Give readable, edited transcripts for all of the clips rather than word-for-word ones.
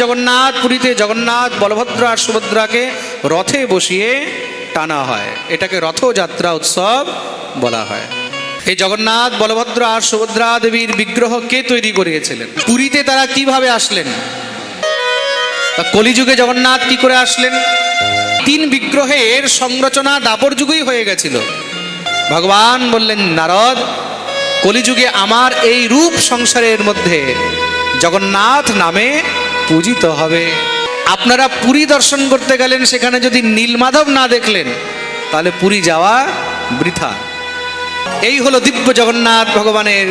জগন্নাথ পুরীতে জগন্নাথ বলভদ্র আর সুভদ্রাকে রথে বসিয়ে টানা হয়, এটাকে রথযাত্রা উৎসব বলা হয়। এই জগন্নাথ বলভদ্র আর সুভদ্রা দেবীর বিগ্রহ কে তৈরি করিয়েছিলেন? পুরীতে তারা কিভাবে আসলেন? কলিযুগে জগন্নাথ কি করে আসলেন? তিন বিগ্রহের সংরচনা দ্বাপর যুগেই হয়ে গেছিল। ভগবান বললেন, নারদ, কলিযুগে আমার এই রূপ সংসারের মধ্যে জগন্নাথ নামে পূজিত হবে। আপনারা পুরী দর্শন করতে গেলেন, সেখানে যদি নীলমাধব না দেখলেন তাহলে পুরী যাওয়া বৃথা। এই হলো দিব্য জগন্নাথ ভগবানের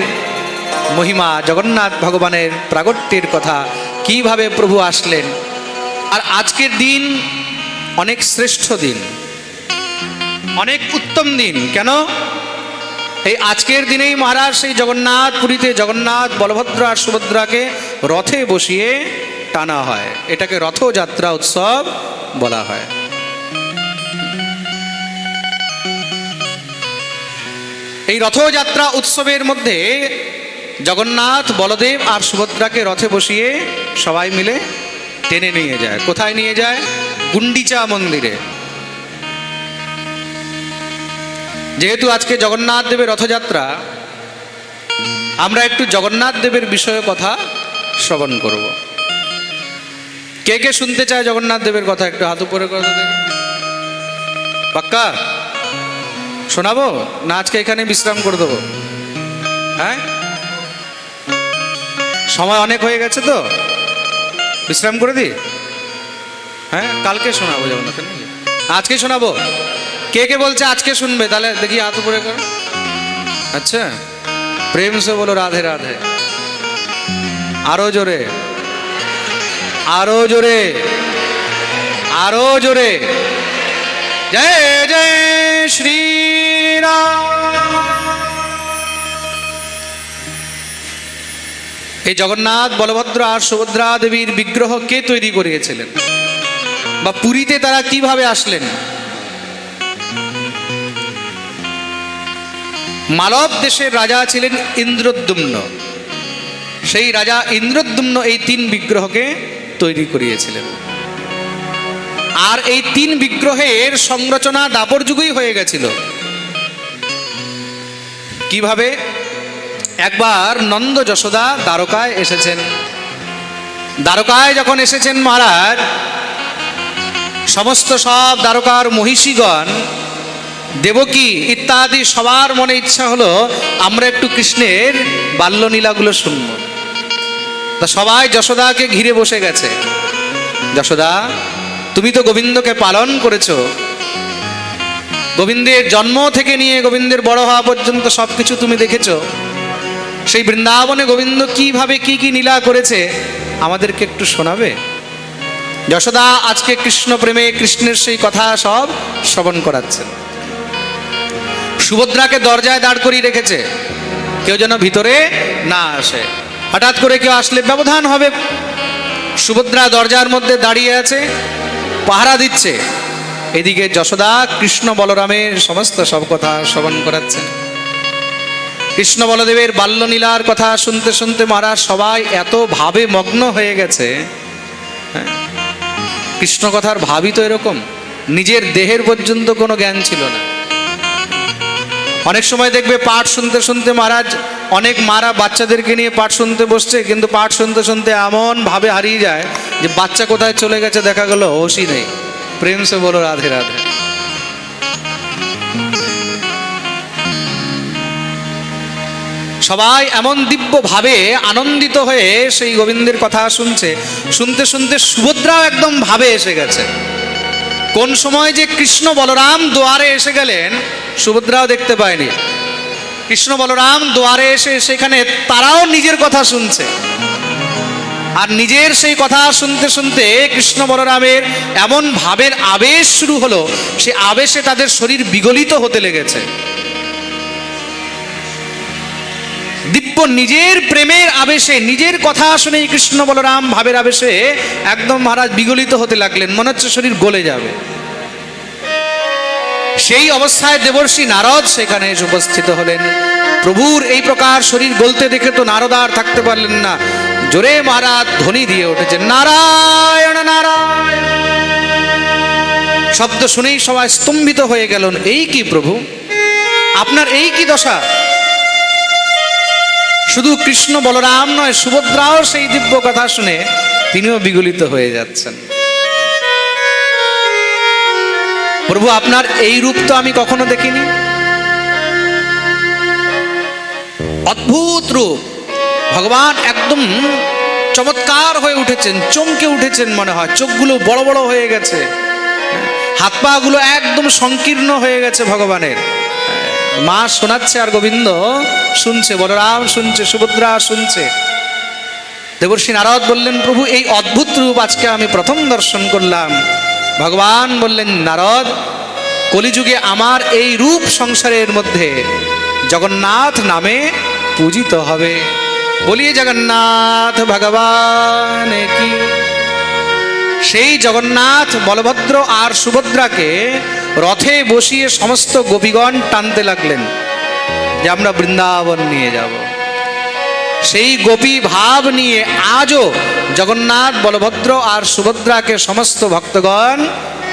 মহিমা, জগন্নাথ ভগবানের প্রাগট্যের কথা, কিভাবে প্রভু আসলেন। আর আজকের দিন অনেক শ্রেষ্ঠ দিন, অনেক উত্তম দিন। কেন? এই আজকের দিনেই মহারাজ সেই জগন্নাথ পুরীতে জগন্নাথ বলভদ্র আর সুভদ্রাকে রথে বসিয়ে টানা হয়, এটাকে রথযাত্রা উৎসব বলা হয়। এই রথযাত্রা উৎসবের মধ্যে জগন্নাথ বলদেব আর সুভদ্রাকে রথে বসিয়ে সবাই মিলে টেনে নিয়ে যায়। কোথায় নিয়ে যায়? গুন্ডিচা মন্দিরে। যেহেতু আজকে জগন্নাথ দেবের রথযাত্রা, আমরা একটু জগন্নাথ দেবের বিষয়ে কথা শ্রবণ করব। কে কে শুনতে চায় জগন্নাথ দেবের কথা? একটু হাত উপরে করে দেন। পাক্কা শোনাবো না আজকে এখানে বিশ্রাম করে দেবো? হ্যাঁ, সময় অনেক হয়ে গেছে তো বিশ্রাম করে দিই। হ্যাঁ, কালকে শোনাবো জগন্নাথ, আজকে শোনাবো। কে কে বলছে আজকে শুনবে? তাহলে দেখি হাত উপরে করো। আচ্ছা, প্রেম সে বলো রাধে রাধে। আরো জোরে, আরো জোরে, আরো জোরে। জয় জয় শ্রীরাম। এই জগন্নাথ বলভদ্র আর সুভদ্রা দেবীর বিগ্রহ কে তৈরি করিয়েছিলেন, বা পুরীতে তারা কিভাবে আসলেন? মালব দেশের রাজা ছিলেন ইন্দ্রদ্যুম্ন। সেই রাজা ইন্দ্রদ্যুম্ন এই তিন বিগ্রহকে তৈরি করিয়েছিলেন। আর এই তিন বিগ্রহের সংরচনা দ্বাপর যুগেই হয়ে গেছিল। কিভাবে? একবার নন্দ যশোদা দ্বারকায় এসেছেন। দ্বারকায় যখন এসেছেন মহারাজ, সমস্ত সব দ্বারকার মহিষীগণ, দেবকী ইত্যাদি সবার মনে ইচ্ছা হলো আমরা একটু কৃষ্ণের বাল্যলীলাগুলো শুনব। তা সবাই যশোদাকে ঘিরে বসে গেছে। যশোদা, তুমি তো গোবিন্দকে পালন করেছো, গোবিন্দের জন্ম থেকে নিয়ে গোবিন্দের বড় হওয়া পর্যন্ত সবকিছু তুমি দেখেছো। সেই বৃন্দাবনে গোবিন্দ কিভাবে কি কি লীলা করেছে আমাদেরকে একটু শোনাবে? যশোদা আজকে কৃষ্ণ প্রেমে কৃষ্ণের সেই কথা সব শ্রবণ করাচ্ছেন। সুভদ্রাকে দরজায় দাঁড় করিয়ে রেখেছে, কেউ যেন ভিতরে না আসে। হঠাৎ করে কেউ আসলে ব্যবধান হবে। সুভদ্রা দরজার মধ্যে দাঁড়িয়ে আছে, পাহারা দিচ্ছে। এদিকে যশোদা কৃষ্ণ বলরামের সমস্ত সব কথা শ্রবণ করাচ্ছেন। কৃষ্ণ বলদেবের বাল্যলীলার কথা শুনতে শুনতে মহারাজ সবাই এত ভাবে মগ্ন হয়ে গেছে। কৃষ্ণ কথার ভাবই তো এরকম, নিজের দেহের পর্যন্ত কোনো জ্ঞান ছিল না। অনেক সময় দেখবে পাঠ শুনতে শুনতে মহারাজ, অনেক মারা বাচ্চাদেরকে নিয়ে পাঠ শুনতে বসছে, কিন্তু পাঠ শুনতে শুনতে এমন ভাবে হারিয়ে যায় যে বাচ্চা কোথায় চলে গেছে দেখা গেল হোশই নেই। প্রেম সে বলো রাধে রাধে। সবাই এমন দিব্য ভাবে আনন্দিত হয়ে সেই গোবিন্দের কথা শুনছে। শুনতে শুনতে সুভদ্রাও একদম ভাবে এসে গেছে। কোন সময় যে কৃষ্ণ বলরাম দুয়ারে এসে গেলেন সুভদ্রাও দেখতে পায়নি। কৃষ্ণ বলরাম দুয়ারে এসে সেখানে তারাও নিজের কথা শুনছে। আর নিজের সেই কথা শুনতে শুনতে কৃষ্ণ বলরামের এমন ভাবের আবেশ শুরু হলো, সে আবেশে তাদের শরীর বিগলিত হতে লেগেছে। দিব্য নিজের প্রেমের আবেশে, নিজের কথা শুনে কৃষ্ণ বলরাম ভাবের আবেশে একদম মহারাজ বিগলিত হতে লাগলেন, মনে হচ্ছে শরীর গলে যাবে। সেই অবস্থায় দেবর্ষি নারদ সেখানে এসে উপস্থিত হলেন। প্রভুর এই প্রকার শরীর গলতে দেখে তো নারদ আর থাকতে পারলেন না, জোরে মহারাজ ধ্বনি দিয়ে উঠেছে, নারায়ণ নারায়ণ। শব্দ শুনেই সবাই স্তম্ভিত হয়ে গেলেন, এই কি প্রভু, আপনার এই কি দশা? শুধু কৃষ্ণ বলরাম নয়, সুভদ্রাও সেই দিব্য কথা শুনে তিনিও বিগলিত হয়ে যাচ্ছেন। প্রভু, আপনার এই রূপ তো আমি কখনো দেখিনি, অদ্ভুত রূপ। ভগবান একদম চমৎকার হয়ে উঠেছেন, চমকে উঠেছেন মনে হয়, চোখগুলো বড় বড় হয়ে গেছে, হাত পা গুলো একদম সংকীর্ণ হয়ে গেছে ভগবানের। মা শোনাচ্ছে আর গোবিন্দ শুনছে, বলরাম শুনছে, সুভদ্রা শুনছে। দেবর্ষি নারদ বললেন, প্রভু এই অদ্ভুত রূপ আজকে আমি প্রথম দর্শন করলাম। ভগবান বললেন, নারদ, কলিযুগে আমার এই রূপ সংসারের মধ্যে জগন্নাথ নামে পূজিত হবে। বলিয়ে জগন্নাথ ভগবান কি। সেই জগন্নাথ বলভদ্র আর সুভদ্রাকে রথে বসিয়ে সমস্ত গোপীগণ টানতে লাগলেন যে আমরা বৃন্দাবন নিয়ে যাব। সেই গোপী ভাব নিয়ে আজও জগন্নাথ বলভদ্র আর সুভদ্রাকে সমস্ত ভক্তগণ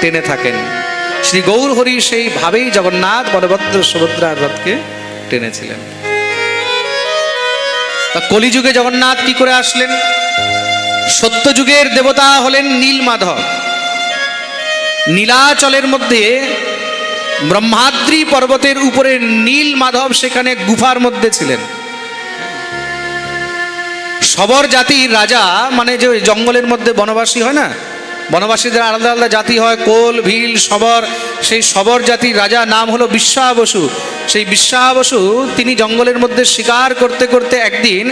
টেনে থাকেন। শ্রী গৌর হরি সেই ভাবেই জগন্নাথ বলভদ্র সুভদ্রার রথকে টেনেছিলেন। কলিযুগে জগন্নাথ কি করে আসলেন? সত্যযুগের দেবতা হলেন নীলমাধব। নীলাচলের মধ্যে ব্রহ্মাদ্রি পর্বতের উপরে নীলমাধব সেখানে গুফার মধ্যে ছিলেন। শবর জাতির রাজা, মানে যে জঙ্গলের মধ্যে বনবাসী হয় না, বনবাসীদের আলাদা আলাদা জাতি হয়, কোল, ভীল, শবর। সেই শবর জাতির রাজা নাম হলো বিশ্বাবসু। সেই বিশ্বাবসু তিনি জঙ্গলের মধ্যে শিকার করতে করতে একদিন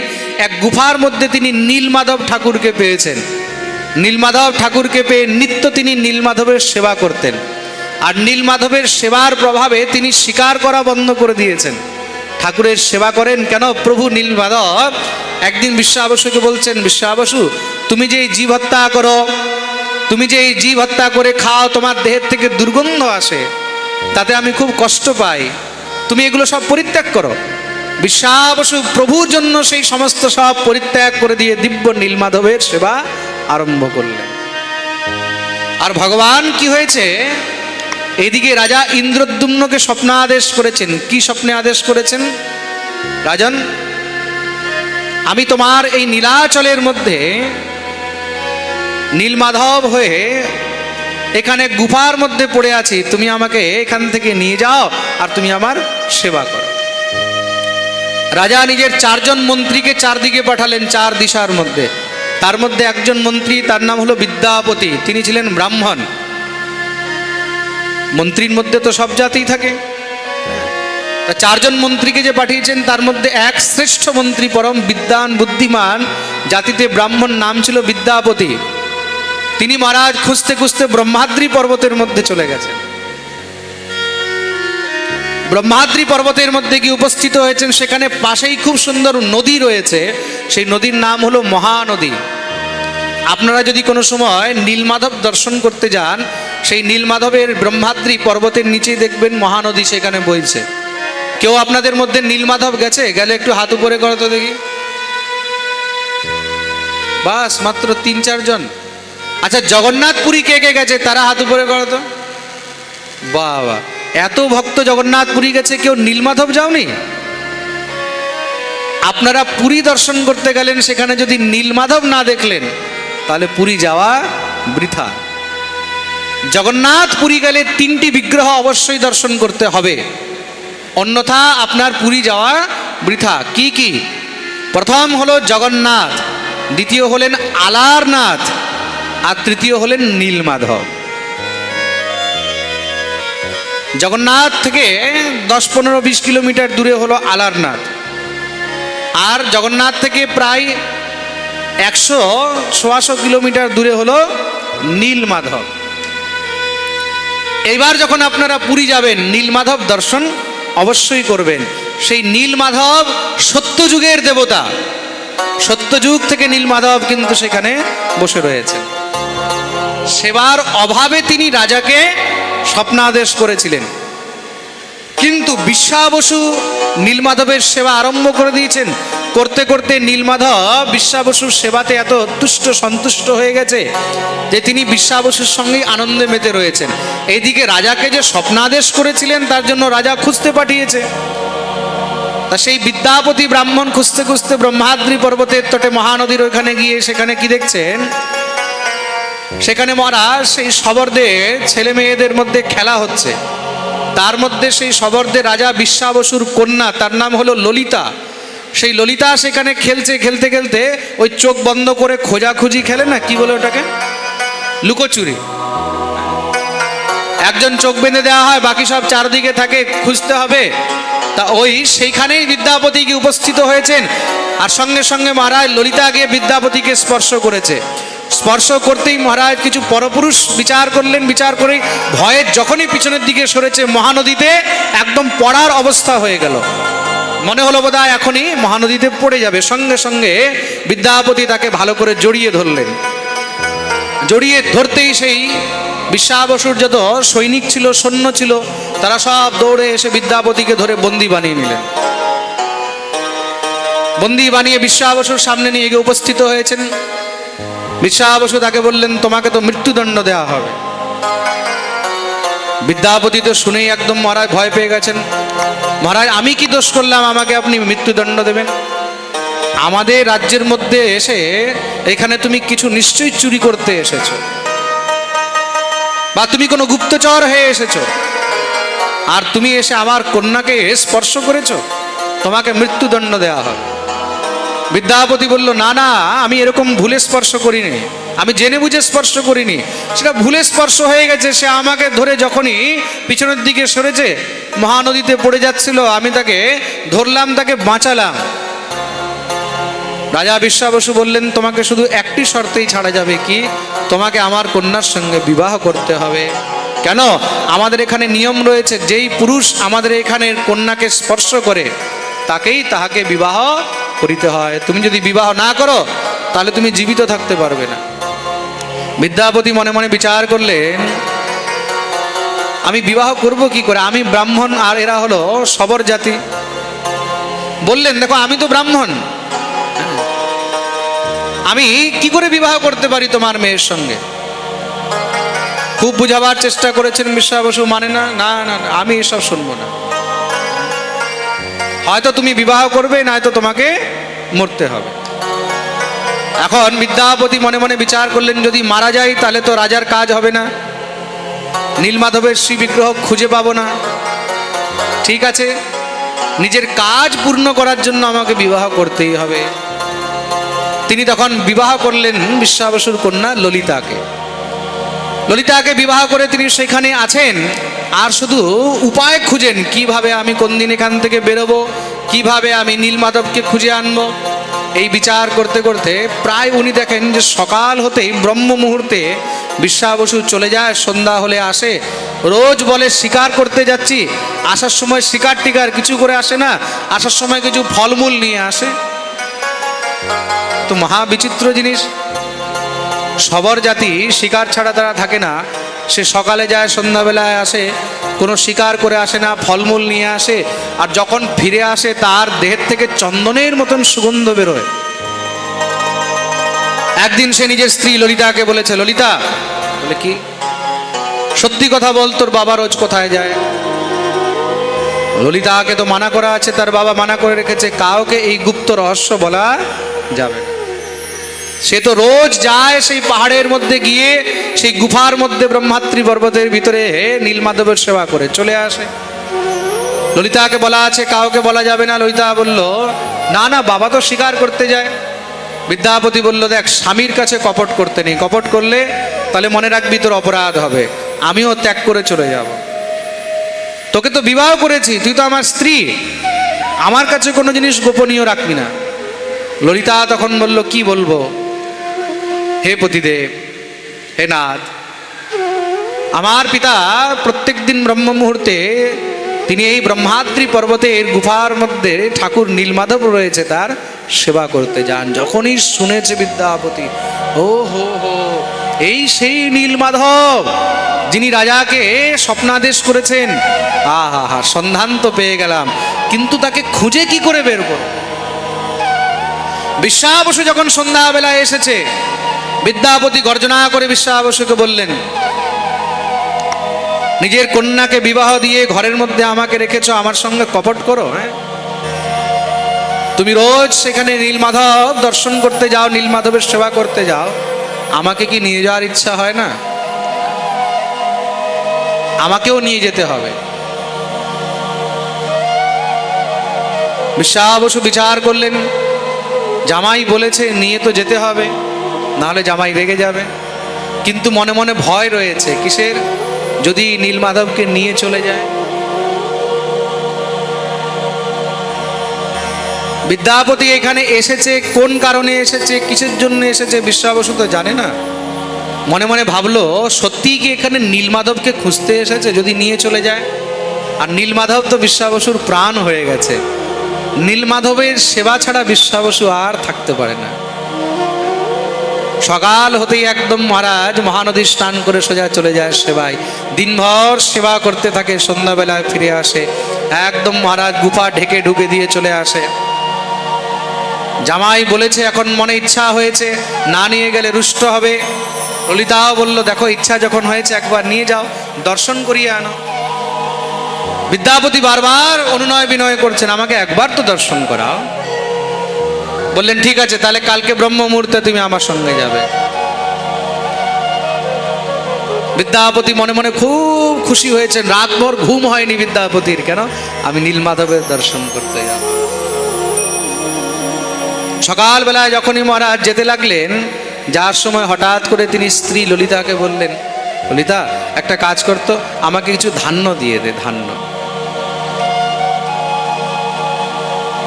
এক গুফার মধ্যে তিনি নীলমাধব ঠাকুরকে পেয়েছেন। নীলমাধব ঠাকুরকে পেয়ে নিত্য তিনি নীলমাধবের সেবা করতেন। আর নীলমাধবের সেবার প্রভাবে তিনি শিকার করা বন্ধ করে দিয়েছেন। ঠাকুরের সেবা করেন কেন? প্রভু নীলমাধব একদিন বিশ্বাবসুকে বলছেন, বিশ্বাবসু, তুমি যে জীব হত্যা করো, তুমি যে এই জীব হত্যা করে খাও, তোমার দেহের থেকে দুর্গন্ধ আসে, তাতে আমি খুব কষ্ট পাই, তুমি এগুলো সব পরিত্যাগ করো। বিশ্বাবসু প্রভুর জন্য সেই সমস্ত সব পরিত্যাগ করে দিয়ে দিব্য নীলমাধবের সেবা আরম্ভ করলেন। আর ভগবান কি হয়েছে, এদিকে রাজা ইন্দ্রদ্যুম্নকে স্বপ্নাদেশ করেছেন। কি স্বপ্নে আদেশ করেছেন? রাজন, আমি তোমার এই নীলাচলের মধ্যে নীলমাধব হয়ে এখানে গুফার মধ্যে পড়ে আছি, তুমি আমাকে এখান থেকে নিয়ে যাও আর তুমি আমার সেবা করো। রাজা নিজের 4 জন মন্ত্রীকে চারদিকে পাঠালেন, 4 দিশার মধ্যে। তার মধ্যে একজন মন্ত্রী, তার নাম হলো বিদ্যাপতি, তিনি ছিলেন ব্রাহ্মণ। মন্ত্রীর মধ্যে তো সব জাতিই থাকে। 4 জন মন্ত্রীকে যে পাঠিয়েছেন তার মধ্যে এক শ্রেষ্ঠ মন্ত্রী, পরম বিদ্বান বুদ্ধিমান জাতিতে ব্রাহ্মণ, নাম ছিল বিদ্যাপতি। তিনি মহারাজ খুঁজতে খুঁজতে ব্রহ্মাদ্রি পর্বতের মধ্যে চলে গেছেন। ব্রহ্মাদ্রি পর্বতের মধ্যে গিয়ে উপস্থিত হয়েছেন। সেখানে পাশেই খুব সুন্দর নদী রয়েছে, সেই নদীর নাম হলো মহানদী। আপনারা যদি কোনো সময় নীলমাধব দর্শন করতে যান, সেই নীলমাধবের ব্রহ্মাদ্রি পর্বতের নিচেই দেখবেন মহানদী সেখানে বইছে। কেউ আপনাদের মধ্যে নীলমাধব গেছে? গেলে একটু হাত উপরে করো তো দেখি। বাস মাত্র 3-4 জন। আচ্ছা, জগন্নাথপুরী কে কে গেছে? তারা হাত উপরে করো তো। বাবা, এত ভক্ত জগন্নাথপুরী গেছে, কেউ নীলমাধব যাওনি? আপনারা পুরী দর্শন করতে গেলেন, সেখানে যদি নীলমাধব না দেখলেন তাহলে পুরী যাওয়া বৃথা। জগন্নাথ পুরী গেলে 3টি বিগ্রহ অবশ্যই দর্শন করতে হবে, অন্যথা আপনার পুরী যাওয়া বৃথা। কি কি? প্রথম হলো জগন্নাথ, দ্বিতীয় হলেন আলারনাথ, আর তৃতীয় হলেন নীলমাধব। জগন্নাথ থেকে 10-15-20 কিলোমিটার দূরে হলো আলারনাথ, আর জগন্নাথ থেকে প্রায় 100-125 কিলোমিটার দূরে হলো নীলমাধব। এইবার যখন আপনারা পুরী যাবেন, নীলমাধব দর্শন অবশ্যই করবেন। সেই নীলমাধব সত্যযুগের দেবতা, সত্যযুগ থেকে নীলমাধব কিন্তু সেখানে বসে রয়েছে। সেবার অভাবে তিনি রাজাকে স্বপ্নাদেশ করেছিলেন, কিন্তু বিশ্বাবসু নীলমাধবের সেবা আরম্ভ করে দিয়েছেন। করতে করতে নীলমাধব বিশ্বাবসুর সেবাতে এত তুষ্ট সন্তুষ্ট হয়ে গেছে যে তিনি বিশ্বাবসুর সঙ্গেই আনন্দে মেতে রয়েছেন। এইদিকে রাজাকে যে স্বপ্নাদেশ করেছিলেন তার জন্য রাজা খুঁজতে পাঠিয়েছে। তা সেই বিদ্যাপতি ব্রাহ্মণ খুঁজতে খুঁজতে ব্রহ্মাদ্রি পর্বতের তটে মহানদীর ওইখানে গিয়ে সেখানে কি দেখছেন, সেখানে মহারাজ সেই শবরদের ছেলে মেয়েদের মধ্যে খেলা হচ্ছে। তার মধ্যে সেই শবরদের রাজা বিশ্বাবসুর কন্যা, তার নাম হলো ললিতা। সেই ললিতা সেখানে খেলছে, খেলতে খেলতে ওই চোখ বন্ধ করে খোঁজাখুঁজি খেলে না, কি বলে ওটাকে, লুকোচুরি। একজন চোখ বেঁধে দেওয়া হয়, বাকি সব চারদিকে থাকে, খুঁজতে হবে। তা ওই সেইখানেই বিদ্যাপতি গিয়ে উপস্থিত হয়েছেন। আর সঙ্গে সঙ্গে মহারাজ ললিতা গিয়ে বিদ্যাপতিকে স্পর্শ করেছে। স্পর্শ করতেই মহারাজ কিছু পরপুরুষ বিচার করলেন, বিচার করে ভয়ে যখনই পিছনের দিকে সরেছে মহানদীতে একদম পড়ার অবস্থা হয়ে গেল। মনে হলো বোধহয় এখনই মহানদীতে পড়ে যাবে। সঙ্গে সঙ্গে বিদ্যাপতি তাকে ভালো করে জড়িয়ে ধরলেন। জড়িয়ে ধরতেই সেই বিশ্বাবসুর যত সৈনিক ছিল, সৈন্য ছিল, তারা সব দৌড়ে এসে বিদ্যাপতিকে ধরে বন্দী বানিয়ে নিলেন। বন্দী বানিয়ে বিশ্বাবসুর সামনে নিয়ে গিয়ে উপস্থিত হয়েছেন। বিশ্বাবসু তাকে বললেন, তোমাকে তো মৃত্যুদণ্ড দেওয়া হবে। বিদ্যাপতি তো শুনেই একদম মহারাজ ভয় পেয়ে গেছেন। মহারাজ, আমি কি দোষ করলাম আমাকে আপনি মৃত্যুদণ্ড দেবেন? আমাদের রাজ্যের মধ্যে এসে এখানে তুমি কিছু নিশ্চয়ই চুরি করতে এসেছো, বা তুমি কোনো গুপ্তচর হয়ে এসেছো, আর তুমি এসে আমার কন্যাকে স্পর্শ করেছো, তোমাকে মৃত্যুদণ্ড দেওয়া হবে। বিদ্যাপতি বলল, না না, আমি এরকম ভুলে স্পর্শ করিনি, আমি জেনে বুঝে স্পর্শ করিনি, সেটা ভুলে স্পর্শ হয়ে গেছে। সে আমাকে ধরে যখনই পিছনের দিকে সরেছে, মহানদীতে পড়ে যাচ্ছিল, আমি তাকে ধরলাম, তাকে বাঁচালাম। রাজা বিশ্বাবসু বললেন, তোমাকে শুধু একটি শর্তেই ছাড়া যাবে, কি, তোমাকে আমার কন্যার সঙ্গে বিবাহ করতে হবে। কেন? আমাদের এখানে নিয়ম রয়েছে, যেই পুরুষ আমাদের এখানের কন্যাকে স্পর্শ করে তাহাকে বিবাহ করিতে হয়। তুমি যদি বিবাহ না করো তাহলে তুমি জীবিত থাকতে পারবে না। বিদ্যাপতি মনে মনে বিচার করলেন, আমি বিবাহ করব কি করে? আমি ব্রাহ্মণ আর এরা হলো শবর জাতি। বললেন, দেখো আমি তো ব্রাহ্মণ, আমি কি করে বিবাহ করতে পারি তোমার মেয়ের সঙ্গে? খুব বুঝাবার চেষ্টা করেছেন বিশ্বাবসু, মানে না, না না, আমি এসব শুনবো না। হয়তো তুমি বিবাহ করবে, নয়তো তোমাকে মরতে হবে। এখন বিদ্যাপতি মনে মনে বিচার করলেন, যদি মারা যায় তাহলে তো রাজার কাজ হবে না, নীলমাধবের শ্রী বিগ্রহ খুঁজে পাবো না। ঠিক আছে, নিজের কাজ পূর্ণ করার জন্য আমাকে বিবাহ করতেই হবে। তিনি তখন বিবাহ করলেন বিশ্বাবসুর কন্যা ললিতাকে। ললিতাকে বিবাহ করে তিনি সেখানে আছেন, আর শুধু উপায় খুঁজেন, কিভাবে আমি কোন দিন এখান থেকে বেরোবো, কিভাবে আমি নীলমাধবকে খুঁজে আনবো। এই বিচার করতে করতে প্রায় উনি দেখেন যে সকাল হতেই ব্রহ্ম মুহূর্তে বিশ্বাবসু চলে যায়, সন্ধ্যা হলে আসে। রোজ বলে শিকার করতে যাচ্ছি, আসার সময় শিকার টিকার কিছু করে আসে না, আসার সময় কিছু ফলমূল নিয়ে আসে। তো মহা বিচিত্র জিনিস, শবর জাতি শিকার ছাড়া তারা থাকে না। সে সকালে যায়, সন্ধ্যাবেলায় আসে, কোনো শিকার করে আসে না, ফলমূল নিয়ে আসে। আর যখন ফিরে আসে তার দেহের থেকে চন্দনের মতন সুগন্ধ বেরোয়। একদিন সে নিজের স্ত্রী ললিতাকে বলেছে, ললিতা, বলে কি, সত্যি কথা বল, তোর বাবা রোজ কোথায় যায়? ললিতাকে তো মানা করা আছে, তার বাবা মানা করে রেখেছে, কাউকে এই গুপ্ত রহস্য বলা যাবে না। সে তো রোজ যায় সেই পাহাড়ের মধ্যে গিয়ে সেই গুফার মধ্যে ব্রহ্মাদ্রি পর্বতের ভিতরে নীলমাধবের সেবা করে চলে আসে। ললিতাকে বলা আছে কাউকে বলা যাবে না। ললিতা বলল, না না, বাবা তো শিকার করতে যায়। বিদ্যাপতি বলল, দেখ, স্বামীর কাছে কপট করতে নেই, কপট করলে তাহলে মনে রাখবি তোর অপরাধ হবে, আমিও ত্যাগ করে চলে যাব। তোকে তো বিবাহ করেছি, তুই তো আমার স্ত্রী, আমার কাছে কোনো জিনিস গোপনীয় রাখবি না। ললিতা তখন বলল, কি বলবো? হে পতিদেব, হে নাথ, আমার পিতা প্রত্যেক দিন ব্রহ্ম মুহূর্তে তিনি এই ব্রহ্মাদ্রি পর্বতের গুফার মধ্যে ঠাকুর নীলমাধব রয়েছে তার সেবা করতে যান। যখনই শুনেছে বিদ্যাপতি, ও হো হো, এই সেই নীলমাধব যিনি রাজাকে স্বপ্নাদেশ করেছেন। আহা হা, সন্ধান তো পেয়ে গেলাম, কিন্তু তাকে খুঁজে কি করে বের করব? বিশ্বাবসু যখন সন্ধ্যাবেলায় এসেছে, বিদ্যাপতি গর্জনা করে বিশ্বাবসুকে বললেন, নিজের কন্যাকে বিবাহ দিয়ে ঘরের মধ্যে আমাকে রেখেছো, আমার সঙ্গে কপট করো? হ্যাঁ, তুমি রোজ সেখানে নীলমাধব দর্শন করতে যাও, নীলমাধবের সেবা করতে যাও, আমাকে কি নিয়ে যাওয়ার ইচ্ছা হয় না? আমাকেও নিয়ে যেতে হবে। বিশ্বাবসু বিচার করলেন, জামাই বলেছে নিয়ে তো যেতে হবে, নাহলে জামাই রেগে যাবে। কিন্তু মনে মনে ভয় রয়েছে, কিসের? যদি নীলমাধবকে নিয়ে চলে যায়। বিদ্যাপতি এখানে এসেছে কোন কারণে এসেছে, কিসের জন্য এসেছে, বিশ্বাবসু তো জানে না। মনে মনে ভাবলো, সত্যিই কি এখানে নীলমাধবকে খুঁজতে এসেছে? যদি নিয়ে চলে যায়। আর নীলমাধব তো বিশ্বাবসুর প্রাণ হয়ে গেছে, নীলমাধবের সেবা ছাড়া বিশ্বাবসু আর থাকতে পারে না। সকাল হতেই একদম মহারাজ মহানদী স্নান করে সোজা চলে যায় সেবায়, দিনভর সেবা করতে থাকে, সন্ধ্যাবেলায় ফিরে আসে, একদম মহারাজ গুফা ঢেকে ঢুকে দিয়ে চলে আসে। জামাই বলেছে এখন মনে ইচ্ছা হয়েছে, না নিয়ে গেলে রুষ্ট হবে। ললিতাও বলল, দেখো ইচ্ছা যখন হয়েছে একবার নিয়ে যাও, দর্শন করিয়ে আনো। বিদ্যাপতি বারবার অনুনয় বিনয় করছেন, আমাকে একবার তো দর্শন করাও। বললেন ঠিক আছে, তাহলে কালকে ব্রহ্ম মুহূর্তে তুমি আমার সঙ্গে যাবে। বিদ্যাপতি মনে মনে খুব খুশি হয়েছেন, রাতভর ঘুম হয়নি বিদ্যাপতির। কেন? আমি নীলমাধবের দর্শন করতে যাব। সকালবেলায় যখনই মহারাজ যেতে লাগলেন, যার সময় হঠাৎ করে তিনি স্ত্রী ললিতাকে বললেন, ললিতা একটা কাজ করতো, আমাকে কিছু ধান্য দিয়ে দে। ধান্য,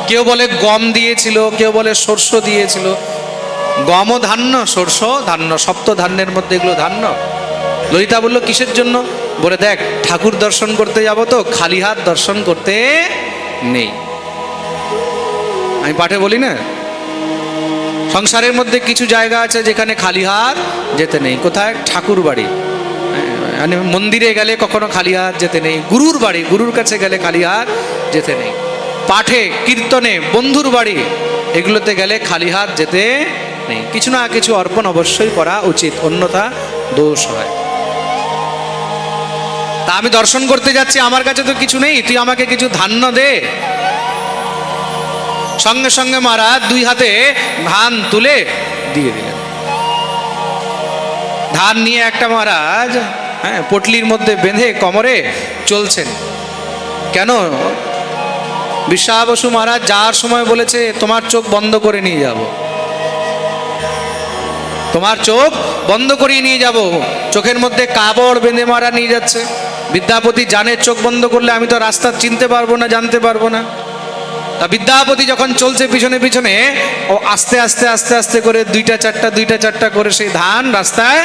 কেউ বলে গম দিয়েছিল, কেউ বলে সর্ষ দিয়েছিল। গমও ধান্য, সর্ষ ধান্য, সপ্ত ধান্যের মধ্যে এগুলো ধান্য। ললিতা বলল কিসের জন্য? বলে দেখ, ঠাকুর দর্শন করতে যাব তো, খালি হাত দর্শন করতে নেই। আমি পাঠে বলি না, সংসারের মধ্যে কিছু জায়গা আছে যেখানে খালি হাত যেতে নেই। কোথায়? ঠাকুর বাড়ি, মানে মন্দিরে গেলে কখনো খালি হাত যেতে নেই, গুরুর বাড়ি, গুরুর কাছে গেলে খালি হাত যেতে নেই, পাঠে কীর্তনে বন্ধুর বাড়ি, এগুলোতে গেলে খালি হাত যেতে নেই। কিছু না কিছু অর্পণ অবশ্যই করা উচিত, অন্যথা দোষ হয়। তা আমি দর্শন করতে যাচ্ছি, আমার কাছে তো কিছু নেই, তুই আমাকে কিছু ধান্য দে। সঙ্গে সঙ্গে মহারাজ দুই হাতে ধান তুলে দিয়ে দিলেন। ধান নিয়ে একটা মহারাজ পটলির মধ্যে বেঁধে কোমরে চলছেন। কেন? বিশ্বাবসু মহারাজ যাওয়ার সময় বলেছে, তোমার চোখ বন্ধ করে নিয়ে যাব, তোমার চোখ বন্ধ করিয়ে নিয়ে যাব। চোখের মধ্যে কাপড় বেঁধে মারা নিয়ে যাচ্ছে। বিদ্যাপতি জানে চোখ বন্ধ করলে আমি তো রাস্তা চিনতে পারবো না, জানতে পারবো না। তা বিদ্যাপতি যখন চলছে পিছনে পিছনে, ও আস্তে আস্তে আস্তে আস্তে করে দুইটা চারটা করে সেই ধান রাস্তায়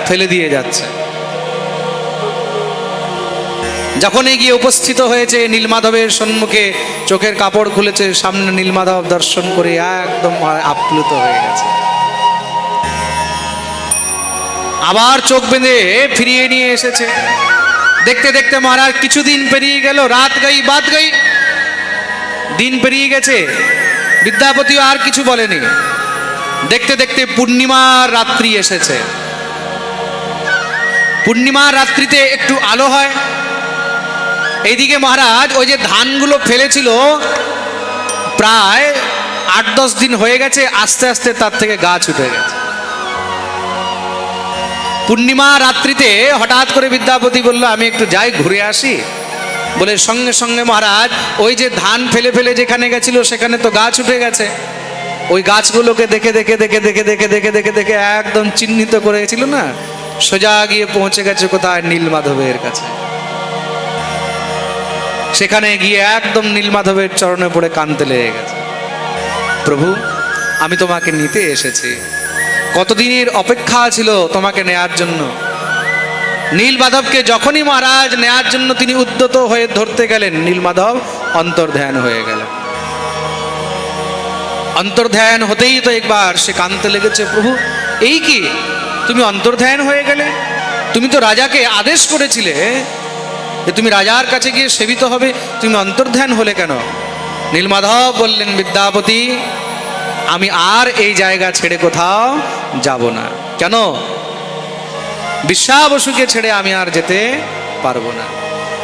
ফেলে দিয়ে যাচ্ছে। যখনই গিয়ে উপস্থিত হয়েছে নীলমাধবের সম্মুখে, চোখের কাপড় খুলেছে, সামনে নীলমাধব দর্শন করে একদম আপ্লুত হয়ে গেছে। আবার চোখ বেঁধে ফিরিয়ে নিয়ে এসেছে। দেখতে দেখতে মহারাজ কিছুদিন পেরিয়ে গেল, রাত গাই বাদ গাই, দিন পেরিয়ে গেছে। বিদ্যাপতিও আর কিছু বলেনি। দেখতে দেখতে পূর্ণিমার রাত্রি এসেছে। পূর্ণিমার রাত্রিতে একটু আলো হয়। এইদিকে মহারাজ ওই যে ধানগুলো ফেলেছিল, প্রায় 8-10 দিন হয়ে গেছে, আস্তে আস্তে তার থেকে গাছ উঠে গেছে। পূর্ণিমা রাত্রিতে হঠাৎ করে বিদ্যাপতি বলল, আমি একটু যাই ঘুরে আসি। বলে সঙ্গে সঙ্গে মহারাজ ওই যে ধান ফেলে ফেলে যেখানে গেছিল সেখানে তো গাছ উঠে গেছে। ওই গাছগুলোকে দেখে দেখে দেখে দেখে দেখে দেখে দেখে দেখে একদম চিহ্নিত করেছিল না, সোজা গিয়ে পৌঁছে গেছে কোথায়? নীলমাধবের কাছে। সেখানে গিয়ে একদম নীলমাধবের চরণে পড়ে কাঁদতে লেগে গেছে। প্রভু, আমি তোমাকে নিতে এসেছি, কতদিনের অপেক্ষা ছিল তোমাকে নেয়ার জন্য। নীলমাধবকে যখনই মহারাজ নেয়ার জন্য তিনি উদ্যত হয়ে ধরতে গেলেন, নীলমাধব অন্তর্ধ্যান হয়ে গেলেন। অন্তর্ধ্যান হতেই তো একবার সে কাঁদতে লেগেছে, প্রভু এই কি, তুমি অন্তর্ধ্যান হয়ে গেলে? তুমি তো রাজাকে আদেশ করেছিলে যে তুমি রাজার কাছে গিয়ে সেবিত হবে, তুমি অন্তর্ধ্যান হলে কেন? নীলমাধব বললেন, বিদ্যাপতি আমি আর এই জায়গা ছেড়ে কোথাও যাব না। কেন? বিশ্বাবসুকে ছেড়ে আমি আর যেতে পারবো না।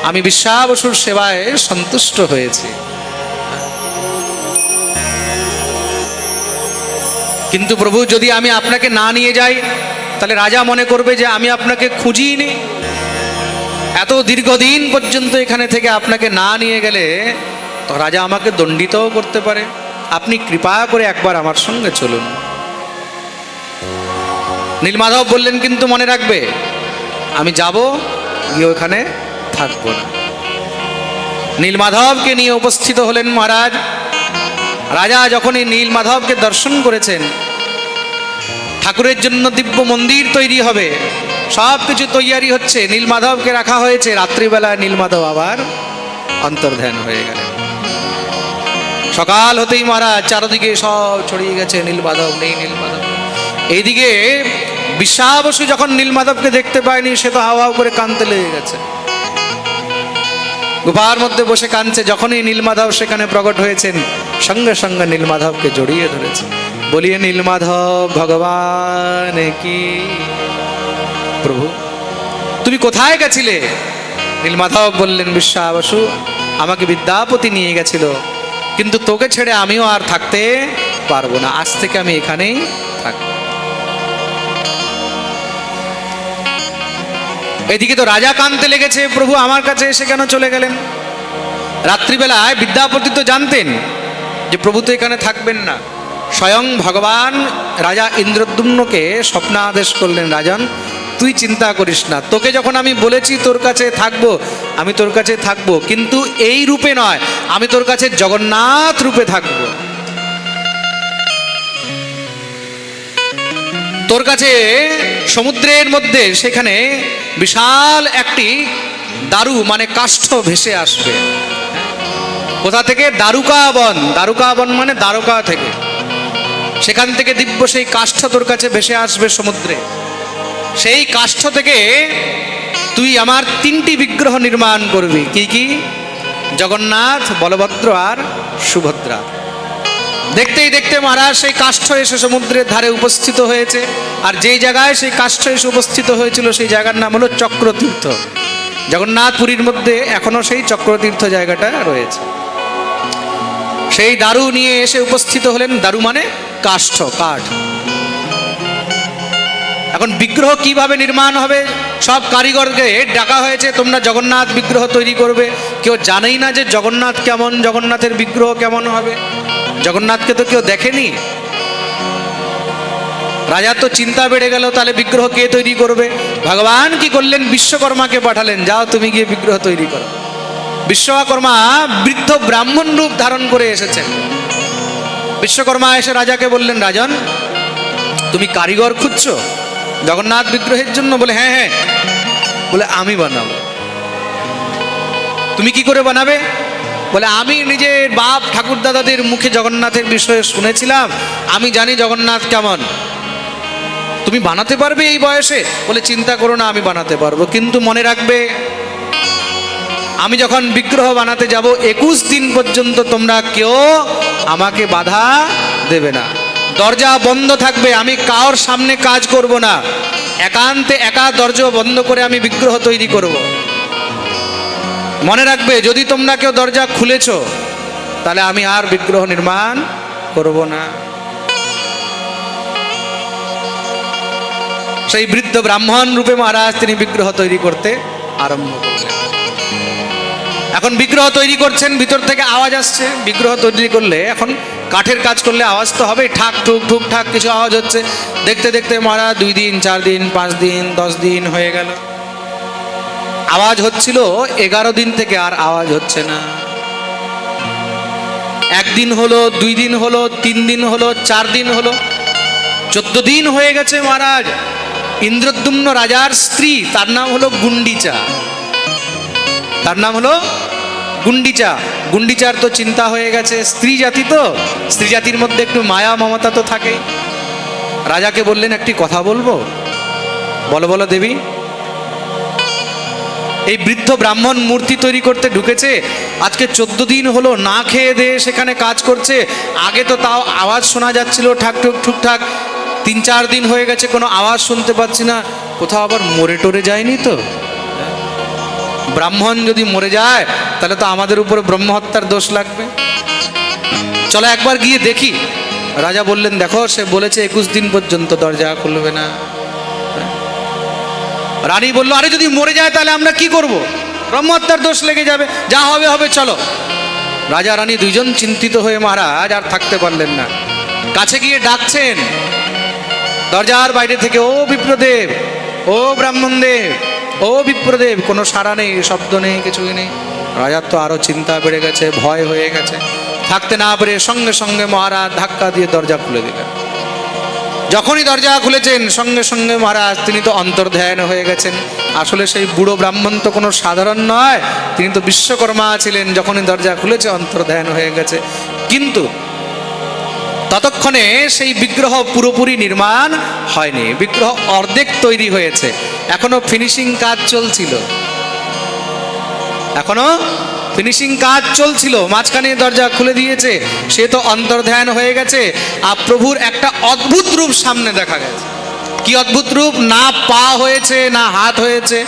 আমি বিশ্বাবসুর সেবায় সন্তুষ্ট হয়েছি। কিন্তু প্রভু, যদি আমি আপনাকে না নিয়ে যাই তাহলে রাজা মনে করবে যে আমি আপনাকে খুঁজিনি। এত দীর্ঘদিন পর্যন্ত এখানে থেকে আপনাকে না নিয়ে গেলে তো রাজা আমাকে দণ্ডিতও করতে পারে। আপনি কৃপা করে একবার আমার সঙ্গে চলুন। নীলমাধব বললেন, কিন্তু মনে রাখবে আমি যাব, গিয়ে ওখানে থাকবো না। নীলমাধবকে নিয়ে উপস্থিত হলেন মহারাজ। রাজা যখনই নীলমাধবকে দর্শন করেছেন, ঠাকুরের জন্য দিব্য মন্দির তৈরি হবে, সব কিছু তৈয়ারি হচ্ছে, নীলমাধবকে রাখা হয়েছে। রাত্রিবেলায় নীলমাধব আবার অন্তর্ধান হয়ে গেলেন। সকাল হতেই মহারাজ চারদিকে সব ছড়িয়ে গেছে, নীলমাধব নেই, নীলমাধব। এইদিকে বিশ্বাবসু যখন নীলমাধবকে দেখতে পায়নি, সে তো হাও হাও করে কাঁদতে লেগে গেছে, গুফার মধ্যে বসে কাঁদছে। যখনই নীলমাধব সেখানে প্রকট হয়েছেন, সঙ্গে সঙ্গে নীলমাধবকে জড়িয়ে ধরেছে। বলিয়ে নীলমাধব ভগবান কি। প্রভু, তুমি কোথায় গেছিলে? নীলমাধব বললেন, বিশ্বাবসু আমাকে বিদ্যাপতি নিয়ে গেছিল, কিন্তু তোকে ছেড়ে আমিও আর থাকতে পারবো না, আজ থেকে আমি এখানেই থাকবো। এদিকে তো রাজা কাঁদতে লেগেছে, প্রভু আমার কাছে এসে কেন চলে গেলেন? রাত্রিবেলায় বিদ্যাপতি তো জানতেন যে প্রভু তো এখানে থাকবেন না। স্বয়ং ভগবান রাজা ইন্দ্রদ্যুম্নকে স্বপ্নাদেশ করলেন, রাজন তুই চিন্তা করিস না, তোকে যখন আমি বলেছি তোর কাছে থাকবো, আমি তোর কাছে থাকবো, কিন্তু এই রূপে নয়, আমি তোর কাছে জগন্নাথ রূপে থাকবো। তোর কাছে সমুদ্রের মধ্যে সেখানে বিশাল একটি দারু মানে কাষ্ঠ ভেসে আসবে। কোথা থেকে? দ্বারকা বন। দ্বারকা বন মানে দ্বারকা থেকে। সেখান থেকে দিব্য সেই কাষ্ঠ তোর কাছে ভেসে আসবে সমুদ্রে। সেই কাষ্ঠ থেকে তুই আমার 3টি বিগ্রহ নির্মাণ করবি। কি কি? জগন্নাথ, বলভদ্র আর সুভদ্রা। দেখতেই দেখতে মহারাজ সেই কাষ্ঠ এসে সমুদ্রের ধারে উপস্থিত হয়েছে। আর যেই জায়গায় সেই কাষ্ঠ এসে উপস্থিত হয়েছিল সেই জায়গার নাম হলো চক্রতীর্থ। জগন্নাথ পুরীর মধ্যে এখনো সেই চক্রতীর্থ জায়গাটা রয়েছে। সেই দারু নিয়ে এসে উপস্থিত হলেন। দারু মানে কাষ্ঠ, কাঠ। এখন বিগ্রহ কিভাবে নির্মাণ হবে? সব কারিগরকে ডাকা হয়েছে, তোমরা জগন্নাথ বিগ্রহ তৈরি করবে। কেউ জানেই না যে জগন্নাথ কেমন, জগন্নাথের বিগ্রহ কেমন হবে। জগন্নাথকে তো কেউ দেখেনি। রাজার তো চিন্তা বেড়ে গেল, তাহলে বিগ্রহ কে তৈরি করবে? ভগবান কি করলেন? বিশ্বকর্মাকে পাঠালেন, যাও তুমি গিয়ে বিগ্রহ তৈরি করো। বিশ্বকর্মা বৃদ্ধ ব্রাহ্মণ রূপ ধারণ করে এসেছেন। বিশ্বকর্মা এসে রাজাকে বললেন, রাজন তুমি কারিগর খুঁজছো জগন্নাথ বিগ্রহের জন্য? বলে হ্যাঁ হ্যাঁ। বলে আমি বানাবো। তুমি কি করে বানাবে? বলে আমি নিজের বাপ ঠাকুর দাদাদের মুখে জগন্নাথের বিষয়ে শুনেছিলাম, আমি জানি জগন্নাথ কেমন। তুমি বানাতে পারবে এই বয়সে? বলে চিন্তা করো না, আমি বানাতে পারবো, কিন্তু মনে রাখবে আমি যখন বিগ্রহ বানাতে যাব 21 দিন পর্যন্ত তোমরা কেউ আমাকে বাধা দেবে না, দরজা বন্ধ থাকবে, আমি কারোর সামনে কাজ করব না, একান্তে একা দরজা বন্ধ করে আমি বিগ্রহ তৈরি করব। মনে রাখবে যদি তোমরা কেউ দরজা খুলেছ তাহলে আমি আর বিগ্রহ নির্মাণ করব না। সেই বৃদ্ধ ব্রাহ্মণ রূপে মহারাজ তিনি বিগ্রহ তৈরি করতে আরম্ভ করলেন। এখন বিগ্রহ তৈরি করছেন, ভিতর থেকে আওয়াজ আসছে। বিগ্রহ তৈরি করলে এখন কাঠের কাজ করলে আওয়াজ তো হবে, ঠাক ঠুক ঠুক ঠাক কিছু আওয়াজ হচ্ছে। দেখতে দেখতে মহারাজ 2 দিন 4 দিন 5 দিন 10 দিন হয়ে গেল। আওয়াজ হচ্ছিল 11 দিন থেকে আর আওয়াজ হচ্ছে না। 1 দিন হলো, 2 দিন হলো, 3 দিন হলো, 4 দিন হলো, 14 দিন হয়ে গেছে। মহারাজ ইন্দ্রদ্যুম্ন রাজার স্ত্রী, তার নাম হলো গুন্ডিচা, তার নাম হলো গুন্ডিচা। গুন্ডিচার তো চিন্তা হয়ে গেছে, স্ত্রী জাতি তো, স্ত্রী জাতির মধ্যে একটু মায়া মমতা তো থাকেই। রাজাকে বললেন একটি কথা বলবো। বলো বলো দেবী। এই বৃদ্ধ ব্রাহ্মণ মূর্তি তৈরি করতে ঢুকেছে, আজকে 14 দিন হলো না খেয়ে দিয়ে সেখানে কাজ করছে। আগে তো তাও আওয়াজ শোনা যাচ্ছিল ঠুকঠাক, 3-4 দিন হয়ে গেছে কোনো আওয়াজ শুনতে পাচ্ছি না। কোথাও আবার মরে টরে যায়নি তো? ব্রাহ্মণ যদি মরে যায় তাহলে তো আমাদের উপরে ব্রহ্মহত্যার দোষ লাগবে। চলো একবার গিয়ে দেখি। রাজা বললেন, দেখো সে বলেছে 21 দিন পর্যন্ত দরজা খুলবে না। রানী বলল, আরে যদি মরে যায় তাহলে আমরা কি করব? ব্রহ্মহত্যার দোষ লেগে যাবে, যা হবে হবে, চলো। রাজা রানী দুইজন চিন্তিত হয়ে মহারাজ আর থাকতে পারলেন না, কাছে গিয়ে ডাকছেন দরজার বাইরে থেকে, ও বিপ্রদেব, ও ব্রাহ্মণদেব, ও বিপ্রদেব। কোনো সাড়া নেই, শব্দ নেই, কিছুই নেই। রাজার তো আরো চিন্তা বেড়ে গেছে, ভয় হয়ে গেছে। থাকতে না পেরে সঙ্গে সঙ্গে মহারাজ ধাক্কা দিয়ে দরজা খুলে দিলেন। যখনই দরজা খুলেছেন সঙ্গে সঙ্গে মহারাজ তিনি তো অন্তর্ধ্যান হয়ে গেছেন। আসলে সেই বুড়ো ব্রাহ্মণ তো কোনো সাধারণ নয়, তিনি তো বিশ্বকর্মা ছিলেন। যখনই দরজা খুলেছে অন্তর্ধ্যান হয়ে গেছে। কিন্তু ততক্ষণে সেই বিগ্রহ পুরোপুরি নির্মাণ হয়নি, বিগ্রহ অর্ধেক তৈরি হয়েছে, এখনো ফিনিশিং কাজ চলছিল, এখনো ফিনিশিং কাজ চলছিল। মাঝখানে দরজা খুলে দিয়েছে, সে তো অন্তর্ধ্যান হয়ে গেছে। আর প্রভুর একটা অদ্ভুত রূপ সামনে দেখা গেছে। কি অদ্ভুত রূপ? না পা হয়েছে না হাত হয়েছে,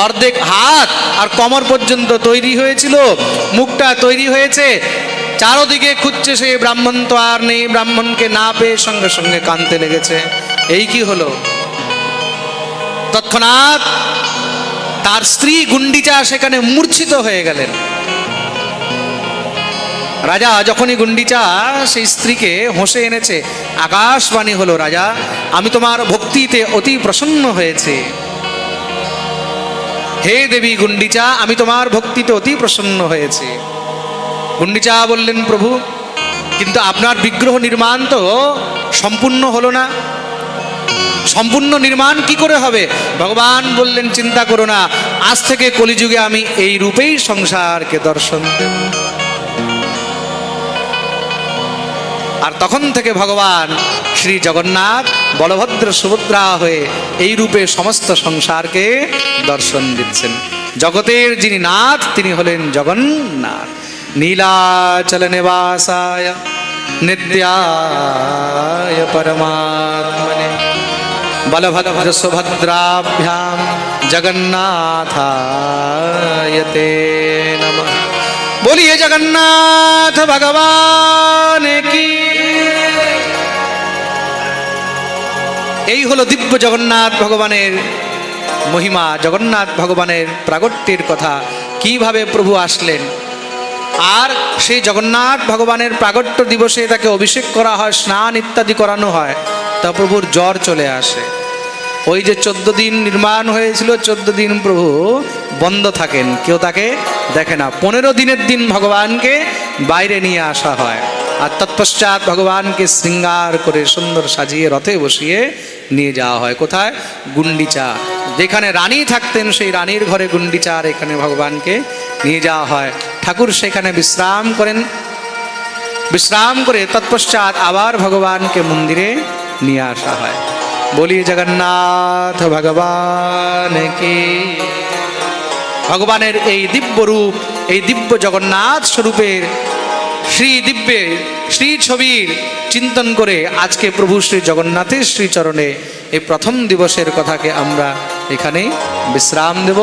অর্ধেক হাত আর কোমর পর্যন্ত তৈরি হয়েছিল, মুখটা তৈরি হয়েছে। চারদিকে খুঁজছে সে, ব্রাহ্মণ তো আর নেই। ব্রাহ্মণকে না পেয়ে সঙ্গে সঙ্গে কাঁদতে লেগেছে। এই কি হলো? তৎক্ষণাৎ তার স্ত্রী গুন্ডিচা সেখানে মূর্ছিত হয়ে গেলেন। রাজা যখনই গুন্ডিচা সেই স্ত্রীকে হোঁসে এনেছে, আকাশবাণী হলো, রাজা আমি তোমার ভক্তিতে অতি প্রসন্ন হয়েছে। হে দেবী গুন্ডিচা, আমি তোমার ভক্তিতে অতি প্রসন্ন হয়েছে। গুন্ডিচা বললেন, প্রভু কিন্তু আপনার বিগ্রহ নির্মাণ তো সম্পূর্ণ হলো না। সম্পূর্ণ নির্মাণ কি করে হবে? ভগবান বললেন, চিন্তা করো না, আজ থেকে কলিযুগে আমি এই রূপেই সংসারকে দর্শন দেব। আর তখন থেকে ভগবান শ্রী জগন্নাথ বলভদ্র সুভদ্রা হয়ে এই রূপে সমস্ত সংসারকে দর্শন দিচ্ছেন। জগতের যিনি নাথ তিনি হলেন জগন্নাথ। নীলাচল নিবাসায় নিত্যায় পরমাত্মনে বলভদ্র সুভদ্রাভ্যাম জগন্নাথায় তে নমঃ। बोलिए जगन्नाथ भगवान की। এই হলো দিব্য জগন্নাথ ভগবানের মহিমা, জগন্নাথ ভগবানের প্রাগট্যের কথা, কিভাবে প্রভু আসলেন। আর সেই জগন্নাথ ভগবানের প্রাগট্য দিবসে তাকে অভিষেক করা হয়, স্নান ইত্যাদি করানো হয়, তা প্রভুর জ্বর চলে আসে। ওই যে 14 দিন নির্মাণ হয়েছিল, 14 দিন প্রভু বন্ধ থাকেন, কেউ তাকে দেখে না। 15 দিনের দিন ভগবানকে বাইরে নিয়ে আসা হয়। আর তৎপশ্চাৎ ভগবানকে শৃঙ্গার করে সুন্দর সাজিয়ে রথে বসিয়ে নিয়ে যাওয়া হয়। কোথায়? গুন্ডিচা। যেখানে রানী থাকতেন সেই রানীর ঘরে গুন্ডিচার এখানে ভগবানকে নিয়ে যাওয়া হয়। ঠাকুর সেখানে বিশ্রাম করেন। বিশ্রাম করে তৎপশ্চাৎ আবার ভগবানকে মন্দিরে নিয়ে আসা হয়। बोलिए जगन्नाथ भगवान की। ভগবানের এই দিব্য রূপ, এই দিব্য জগন্নাথ স্বরূপের শ্রী দিব্যের শ্রী ছবির চিন্তন করে আজকে প্রভু শ্রী জগন্নাথের শ্রীচরণে এই প্রথম দিবসের কথাকে আমরা এখানে বিশ্রাম দেব।